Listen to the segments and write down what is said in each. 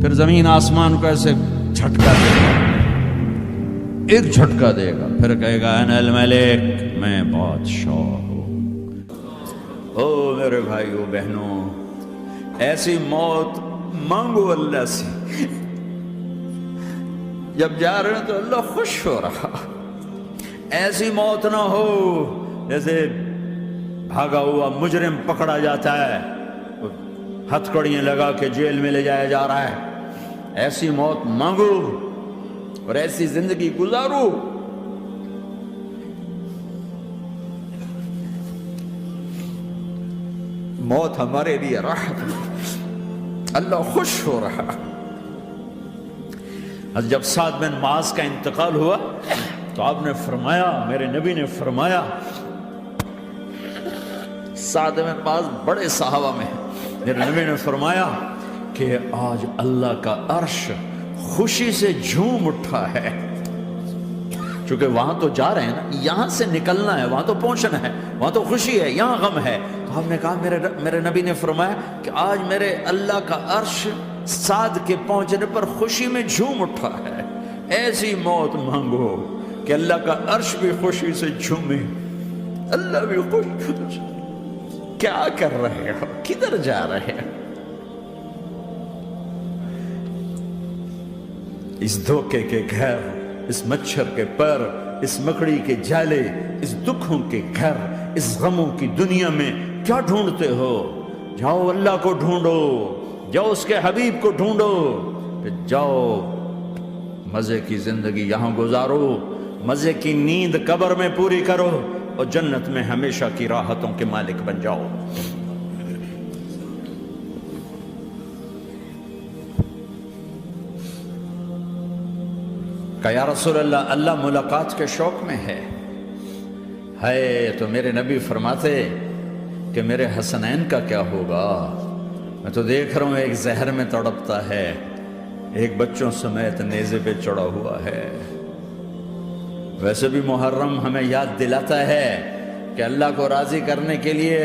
پھر زمین آسمان کو ایسے جھٹکا دے گا، ایک جھٹکا دے گا، پھر کہے گا انا الملک، میں بادشاہ ہوں۔ او میرے بھائیو بہنوں، ایسی موت مانگو اللہ سے، جب جا رہے ہیں تو اللہ خوش ہو رہا۔ ایسی موت نہ ہو جیسے بھاگا ہوا مجرم پکڑا جاتا ہے، ہتھکڑیاں لگا کے جیل میں لے جایا جا رہا ہے۔ ایسی موت مانگو اور ایسی زندگی گزارو۔ موت ہمارے لیے راحت ہے، اللہ خوش ہو رہا۔ جب سعد بن معاذ کا انتقال ہوا تو آپ نے فرمایا، میرے نبی نے فرمایا، سعد بن معاذ بڑے صحابہ میں ہیں، میرے نبی نے فرمایا کہ آج اللہ کا عرش خوشی سے جھوم اٹھا ہے، چونکہ وہاں تو جا رہے ہیں نا، یہاں سے نکلنا ہے، وہاں تو پہنچنا ہے، وہاں تو خوشی ہے، یہاں غم ہے۔ تو آپ نے کہا، میرے نبی نے فرمایا کہ آج میرے اللہ کا عرش سعد کے پہنچنے پر خوشی میں جھوم اٹھا ہے۔ ایسی موت مانگو کہ اللہ کا عرش بھی خوشی سے جھومے، اللہ بھی خوش۔ کیا کر رہے ہو؟ کدھر جا رہے ہو؟ اس دھوکے کے گھر، اس مچھر کے پر، اس مکڑی کے جالے، اس دکھوں کے گھر، اس غموں کی دنیا میں کیا ڈھونڈتے ہو؟ جاؤ اللہ کو ڈھونڈو، جاؤ اس کے حبیب کو ڈھونڈو، پھر جاؤ مزے کی زندگی یہاں گزارو، مزے کی نیند قبر میں پوری کرو، اور جنت میں ہمیشہ کی راحتوں کے مالک بن جاؤ۔ کہا یا رسول اللہ، اللہ ملاقات کے شوق میں ہے۔ تو میرے نبی فرماتے کہ میرے حسنین کا کیا ہوگا؟ میں تو دیکھ رہا ہوں ایک زہر میں تڑپتا ہے، ایک بچوں سمیت نیزے پہ چڑھا ہوا ہے۔ ویسے بھی محرم ہمیں یاد دلاتا ہے کہ اللہ کو راضی کرنے کے لیے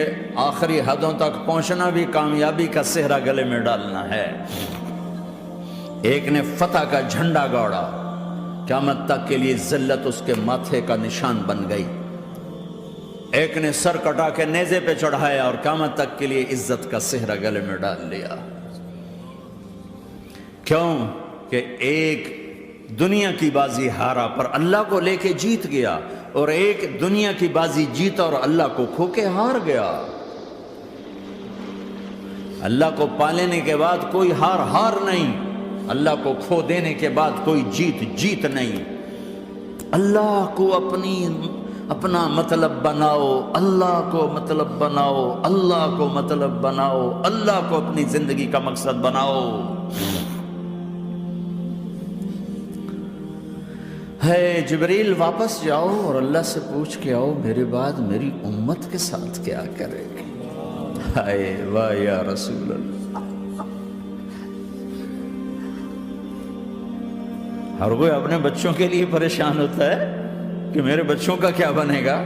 آخری حدوں تک پہنچنا بھی کامیابی کا صحرا گلے میں ڈالنا ہے۔ ایک نے فتح کا جھنڈا گاڑا، قیامت تک کے لیے ذلت اس کے ماتھے کا نشان بن گئی۔ ایک نے سر کٹا کے نیزے پہ چڑھایا اور قیامت تک کے لیے عزت کا صحرا گلے میں ڈال لیا۔ کیوں کہ ایک دنیا کی بازی ہارا پر اللہ کو لے کے جیت گیا، اور ایک دنیا کی بازی جیتا اور اللہ کو کھو کے ہار گیا۔ اللہ کو پانے کے بعد کوئی ہار نہیں، اللہ کو کھو دینے کے بعد کوئی جیت نہیں۔ اللہ کو اپنا مطلب بناؤ، اللہ کو مطلب بناؤ، اللہ کو مطلب بناؤ، اللہ کو اپنی زندگی کا مقصد بناؤ۔ جبریل واپس جاؤ اور اللہ سے پوچھ کے آؤ میرے بعد میری امت کے ساتھ کیا کرے گی؟ واہ یا رسول اللہ۔ ہر کوئی اپنے بچوں کے لیے پریشان ہوتا ہے کہ میرے بچوں کا کیا بنے گا۔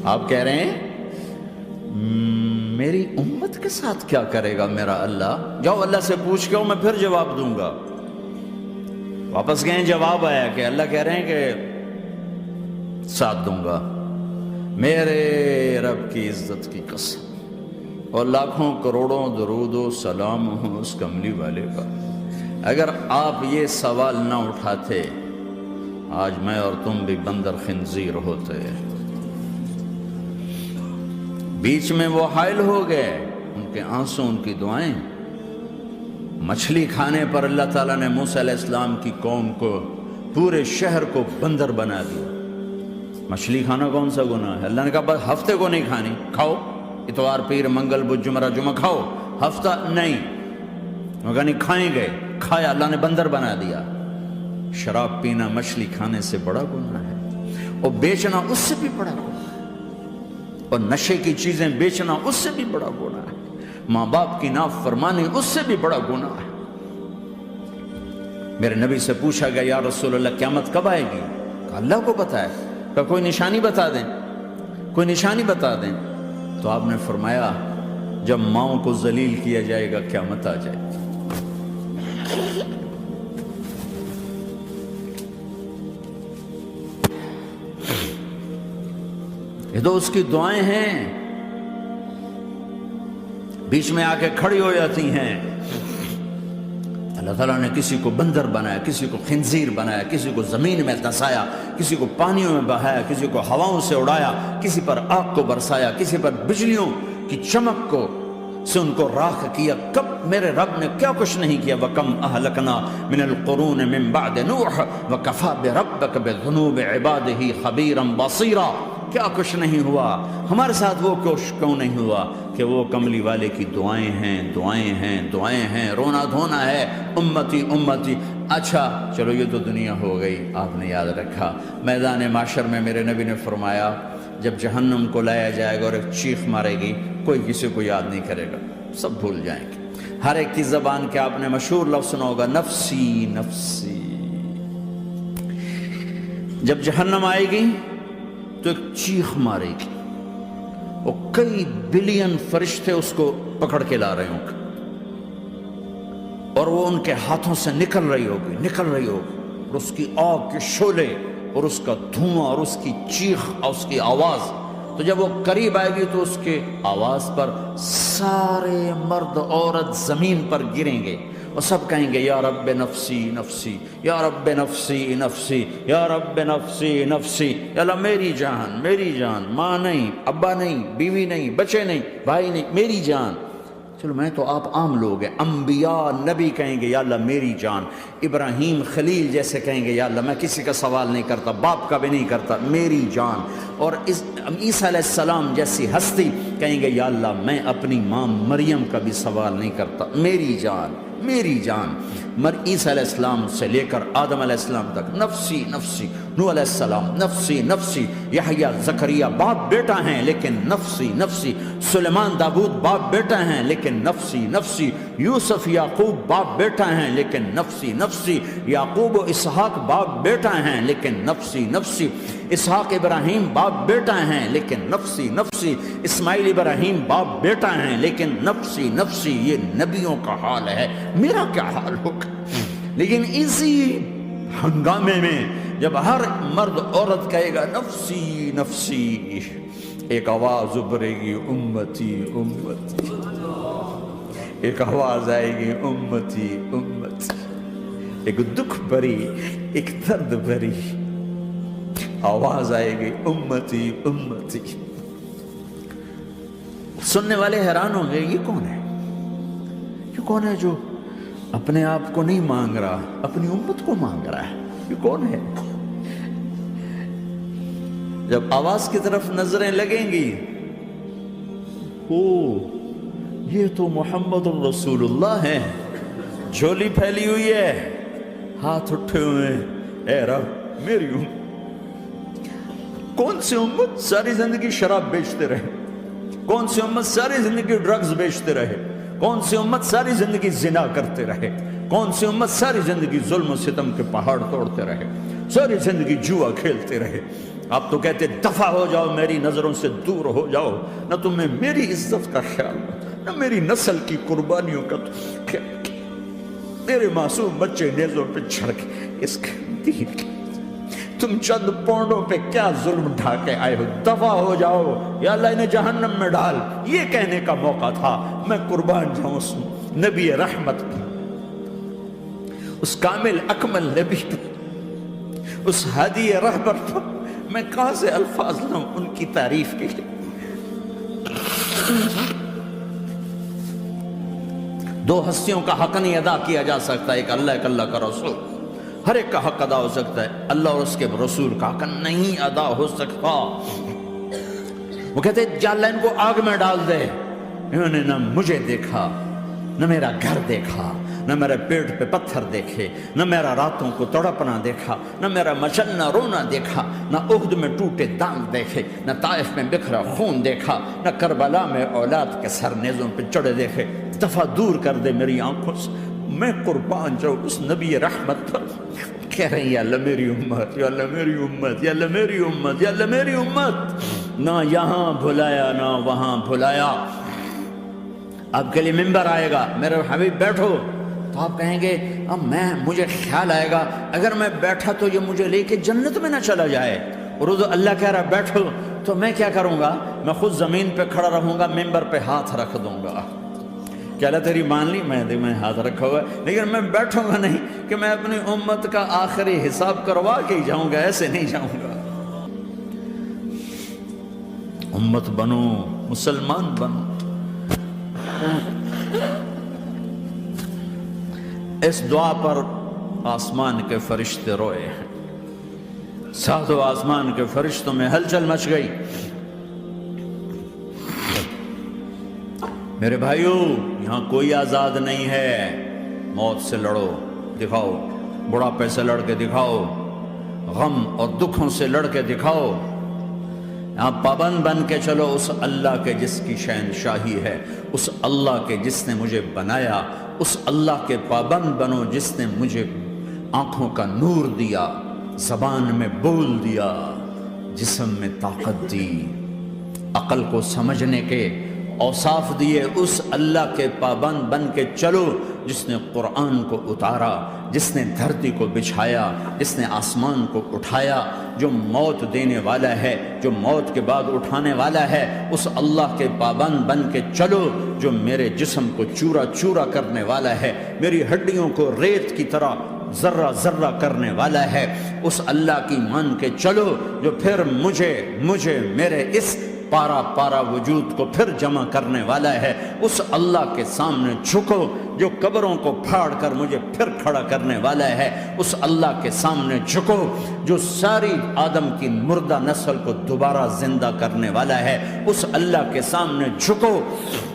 آپ کہہ رہے ہیں میری امت کے ساتھ کیا کرے گا میرا اللہ؟ جاؤ اللہ سے پوچھ کے میں پھر جواب دوں گا۔ واپس گئے، جواب آیا کہ اللہ کہہ رہے ہیں کہ ساتھ دوں گا، میرے رب کی عزت کی قسم، اور لاکھوں کروڑوں درود و سلام ہوں اس کملی والے کا۔ اگر آپ یہ سوال نہ اٹھاتے آج میں اور تم بھی بندر خنزیر ہوتے۔ بیچ میں وہ حائل ہو گئے، ان کے آنسو، ان کی دعائیں۔ مچھلی کھانے پر اللہ تعالیٰ نے موسیٰ علیہ السلام کی قوم کو، پورے شہر کو بندر بنا دیا۔ مچھلی کھانا کون سا گناہ ہے؟ اللہ نے کہا بس ہفتے کو نہیں کھانی، کھاؤ، اتوار پیر منگل بدھ جمعہ جمعہ کھاؤ، ہفتہ نہیں۔ مگر نہیں کھائیں گے، کھایا، اللہ نے بندر بنا دیا۔ شراب پینا مچھلی کھانے سے بڑا گناہ ہے، اور بیچنا اس سے بھی بڑا گناہ ہے، اور نشے کی چیزیں بیچنا اس سے بھی بڑا گناہ ہے، ماں باپ کی نافرمانی اس سے بھی بڑا گناہ ہے۔ میرے نبی سے پوچھا گیا یا رسول اللہ قیامت کب آئے گی؟ کہا اللہ کو پتہ ہے۔ کہا کوئی نشانی بتا دیں، کوئی نشانی بتا دیں۔ تو آپ نے فرمایا جب ماؤں کو ذلیل کیا جائے گا قیامت آ جائے گی۔ یہ تو اس کی دعائیں ہیں، بیچ میں آ کے کھڑی ہو جاتی ہیں۔ اللہ تعالیٰ نے کسی کو بندر بنایا، کسی کو خنزیر بنایا، کسی کو زمین میں دھسایا، کسی کو پانیوں میں بہایا، کسی کو ہواؤں سے اڑایا، کسی پر آگ کو برسایا، کسی پر بجلیوں کی چمک کو سے ان کو راکھ کیا۔ کب میرے رب نے کیا کچھ نہیں کیا۔ وَكَمْ أَهْلَكْنَا مِنَ الْقُرُونِ مِنْ بَعْدِ نُوحٍ وَكَفَى بِرَبِّكَ بِذُنُوبِ عِبَادِهِ خَبِيرًا بَصِيرًا۔ کیا کچھ نہیں ہوا ہمارے ساتھ، وہ کچھ کیوں نہیں ہوا کہ وہ کملی والے کی دعائیں ہیں، دعائیں ہیں، دعائیں ہیں، رونا دھونا ہے، امتی امتی۔ اچھا چلو یہ تو دنیا ہو گئی، آپ نے یاد رکھا میدان معاشر میں میرے نبی نے فرمایا جب جہنم کو لایا جائے گا اور ایک چیخ مارے گی، کوئی کسی کو یاد نہیں کرے گا، سب بھول جائیں گے۔ ہر ایک کی زبان کے آپ نے مشہور لفظ سنا ہوگا، نفسی نفسی۔ جب جہنم آئے گی تو ایک چیخ مارے گی، اور کئی بلین فرشتے اس کو پکڑ کے لا رہے ہوں گے، اور وہ ان کے ہاتھوں سے نکل رہی ہوگی، اور اس کی آگ کے شعلے اور اس کا دھواں اور اس کی چیخ اور اس کی آواز۔ تو جب وہ قریب آئے گی تو اس کے آواز پر سارے مرد عورت زمین پر گریں گے اور سب کہیں گے یا رب نفسی نفسی، یا رب نفسی نفسی، یا رب نفسی نفسی۔ یا اللہ میری جان، میری جان، ماں نہیں، ابا نہیں، بیوی نہیں، بچے نہیں، بھائی نہیں، میری جان۔ چلو میں تو آپ عام لوگ ہیں، انبیاء نبی کہیں گے یا اللہ میری جان، ابراہیم خلیل جیسے کہیں گے یا اللہ میں کسی کا سوال نہیں کرتا، باپ کا بھی نہیں کرتا، میری جان۔ اور عیسیٰ علیہ السلام جیسی ہستی کہیں گے یا اللہ میں اپنی ماں مریم کا بھی سوال نہیں کرتا، میری جان، میری جان۔ عیسیٰ علیہ السلام سے لے کر آدم علیہ السلام تک نفسی نفسی، نوح علیہ السلام نفسی نفسی، یحییٰ زکریا باپ بیٹا ہیں لیکن نفسی نفسی، سلیمان داؤد باپ بیٹا ہیں لیکن نفسی نفسی، یوسف یعقوب باپ بیٹا ہیں لیکن نفسی نفسی، یعقوب و اسحاق باپ بیٹا ہیں لیکن نفسی نفسی، اسحاق ابراہیم باپ بیٹا ہیں لیکن نفسی نفسی، اسماعیل ابراہیم باپ بیٹا ہیں لیکن نفسی نفسی۔ یہ نبیوں کا حال ہے، میرا کیا حال ہوگا؟ لیکن اسی ہنگامے میں جب ہر مرد عورت کہے گا نفسی نفسی، ایک آواز ابھرے گی امتی امتی، ایک آواز آئے گی امتی امتی، ایک دکھ بھری، ایک درد بھری آواز آئے گی امتی امتی۔ سننے والے حیران ہوں گے یہ کون ہے، یہ کون ہے جو اپنے آپ کو نہیں مانگ رہا، اپنی امت کو مانگ رہا ہے، یہ کون ہے؟ جب آواز کی طرف نظریں لگیں گی، او یہ تو محمد الرسول اللہ ہے، جھولی پھیلی ہوئی ہے، ہاتھ اٹھے ہوئے ہیں، اے رب میری امت۔ کون سی امت ساری زندگی شراب بیچتے رہے، کون سی امت ساری زندگی ڈرگز بیچتے رہے، کون سی امت ساری زندگی زنا کرتے رہے، کون سی امت ساری زندگی ظلم و ستم کے پہاڑ توڑتے رہے، ساری زندگی جوا کھیلتے رہے۔ آپ تو کہتے دفع ہو جاؤ، میری نظروں سے دور ہو جاؤ، نہ تمہیں میری عزت کا خیال، نہ میری نسل کی قربانیوں کا خیال، میرے معصوم بچے نیزوں پہ چڑھ کے اس کے دین کے تم چند پونڈوں پہ کیا ظلم ڈھا کے آئے ہو، دفع ہو جاؤ، یا اللہ انہیں جہنم میں ڈال۔ یہ کہنے کا موقع تھا، میں قربان جاؤں اس نبی رحمت پر، اس کامل اکمل نبی پر، اس ہادی رہبر پر۔ میں کہاں سے الفاظ لوں ان کی تعریف کے لیے؟ دو ہستیوں کا حق نہیں ادا کیا جا سکتا، ایک اللہ، ایک اللہ کا رسول۔ ہر ایک کا حق ادا ہو سکتا ہے، اللہ اور اس کے رسول کا حق نہیں ادا ہو سکتا۔ وہ کہتے جا اللہ ان کو آگ میں ڈال دے، انہوں نے نہ مجھے دیکھا، نہ میرا گھر دیکھا، نہ میرے پیٹ پہ پتھر دیکھے، نہ میرا راتوں کو تڑپنا دیکھا، نہ میرا مچلنا رونا دیکھا، نہ احد میں ٹوٹے دانت دیکھے، نہ طائف میں بکھرا خون دیکھا، نہ کربلا میں اولاد کے سر نیزوں پہ چڑھے دیکھے۔ دفعہ دور کر دے میری آنکھوں سے، میں قربان جاؤں اس نبی رحمت پر۔ کہہ رہے ہیں یا اللہ میری امت، یا اللہ میری امت، یا اللہ میری امت، یا اللہ میری امت۔ نہ یہاں بھلایا نہ وہاں بھلایا، آپ کے لیے ممبر آئے گا، میرے حبیب بیٹھو، تو آپ کہیں گے اب مجھے خیال آئے گا اگر میں بیٹھا تو یہ مجھے لے کے جنت میں نہ چلا جائے، اور اللہ کہہ رہا بیٹھو، تو میں کیا کروں گا؟ میں خود زمین پہ کھڑا رہوں گا، ممبر پہ ہاتھ رکھ دوں گا کہ اللہ تیری مان لی، میں ہاتھ رکھا ہوا ہے، لیکن میں بیٹھوں گا نہیں کہ میں اپنی امت کا آخری حساب کروا کے ہی جاؤں گا، ایسے نہیں جاؤں گا۔ امت بنو، مسلمان بنو۔ اس دعا پر آسمان کے فرشتے روئے ہیں، ساتوں آسمان کے فرشتوں میں ہلچل مچ گئی۔ میرے بھائیوں، یہاں کوئی آزاد نہیں ہے، موت سے لڑو، دکھاؤ، بڑھاپے سے لڑ کے دکھاؤ، غم اور دکھوں سے لڑ کے دکھاؤ، یہاں پابند بن کے چلو اس اللہ کے جس کی شہنشاہی ہے، اس اللہ کے جس نے مجھے بنایا، اس اللہ کے پابند بنو جس نے مجھے آنکھوں کا نور دیا، زبان میں بول دیا، جسم میں طاقت دی، عقل کو سمجھنے کے اوصاف دیے، اس اللہ کے پابند بن کے چلو جس نے قرآن کو اتارا، جس نے دھرتی کو بچھایا، جس نے آسمان کو اٹھایا، جو موت دینے والا ہے، جو موت کے بعد اٹھانے والا ہے، اس اللہ کے پابند بن کے چلو جو میرے جسم کو چورا چورا کرنے والا ہے، میری ہڈیوں کو ریت کی طرح ذرہ ذرہ کرنے والا ہے، اس اللہ کی مان کے چلو جو پھر مجھے میرے اس پارا پارا وجود کو پھر جمع کرنے والا ہے، اس اللہ کے سامنے جھکو جو قبروں کو پھاڑ کر مجھے پھر کھڑا کرنے والا ہے، اس اللہ کے سامنے جھکو جو ساری آدم کی مردہ نسل کو دوبارہ زندہ کرنے والا ہے، اس اللہ کے سامنے جھکو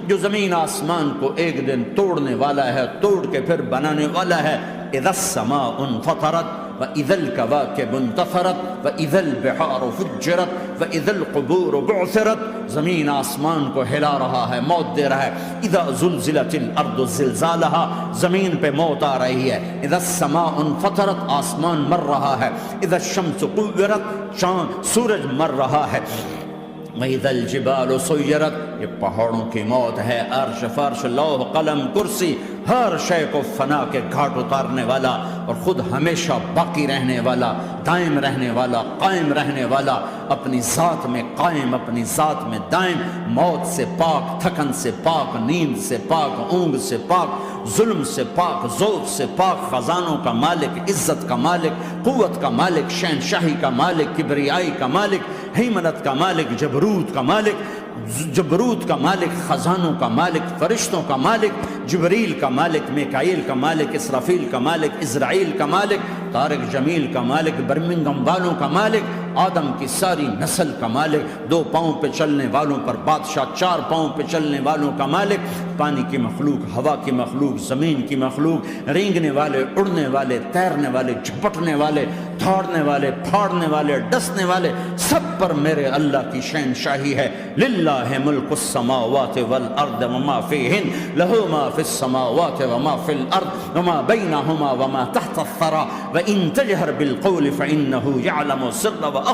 جو زمین آسمان کو ایک دن توڑنے والا ہے، توڑ کے پھر بنانے والا ہے۔ اذا السماء انفطرت وَإِذَا الْكَوَاكِبُ انتَثَرَتْ وَإِذَا الْبِحَارُ فُجِّرَتْ وَإِذَا الْقُبُورُ بُعْثِرَتْ، زمین آسمان کو ہلا رہا ہے، موت دے رہا ہے۔ اِذَا زُلْزِلَتِ الْأَرْضُ زِلْزَالَهَا، زمین پہ موت آ رہی ہے۔ اِذَا السَّمَاءُ انفطرت، آسمان مر رہا ہے۔ اِذَا الشَّمْسُ كُوِّرَتْ، سورج مر رہا ہے۔ وَإِذَا الْجِبَالُ سُيِّرَتْ، یہ پہاڑوں کی موت ہے۔ عرش فرش لوح قلم کرسی، ہر شے کو فنا کے گھاٹ اتارنے والا اور خود ہمیشہ باقی رہنے والا، دائم رہنے والا، قائم رہنے والا، اپنی ذات میں قائم، اپنی ذات میں دائم، موت سے پاک، تھکن سے پاک، نیند سے پاک، اونگ سے پاک، ظلم سے پاک، ذوق سے پاک، خزانوں کا مالک، عزت کا مالک، قوت کا مالک، شہنشاہی کا مالک، کبریائی کا مالک، ہیمنت کا مالک، جبروت کا مالک، خزانوں کا مالک، فرشتوں کا مالک، جبریل کا مالک، میکائیل کا مالک، اسرافیل کا مالک، اسرائیل کا مالک، طارق جمیل کا مالک، برمنگم والوں کا مالک، آدم کی ساری نسل کا مالک، 2 پاؤں پہ چلنے والوں پر بادشاہ، 4 پاؤں پہ چلنے والوں کا مالک، پانی کی مخلوق، ہوا کی مخلوق، زمین کی مخلوق، رینگنے والے، اڑنے والے، تیرنے والے، جھپٹنے والے، دھاڑنے والے، پھاڑنے والے، ڈسنے والے، سب پر میرے اللہ کی شہنشاہی ہے۔ للہ ملک السماوات والارض وما فیہن، لہ ما فی السماوات وما فی الارض وما بینہما وما تحت الثری وان تجہر بالقول فانہ یعلم السر واخفی۔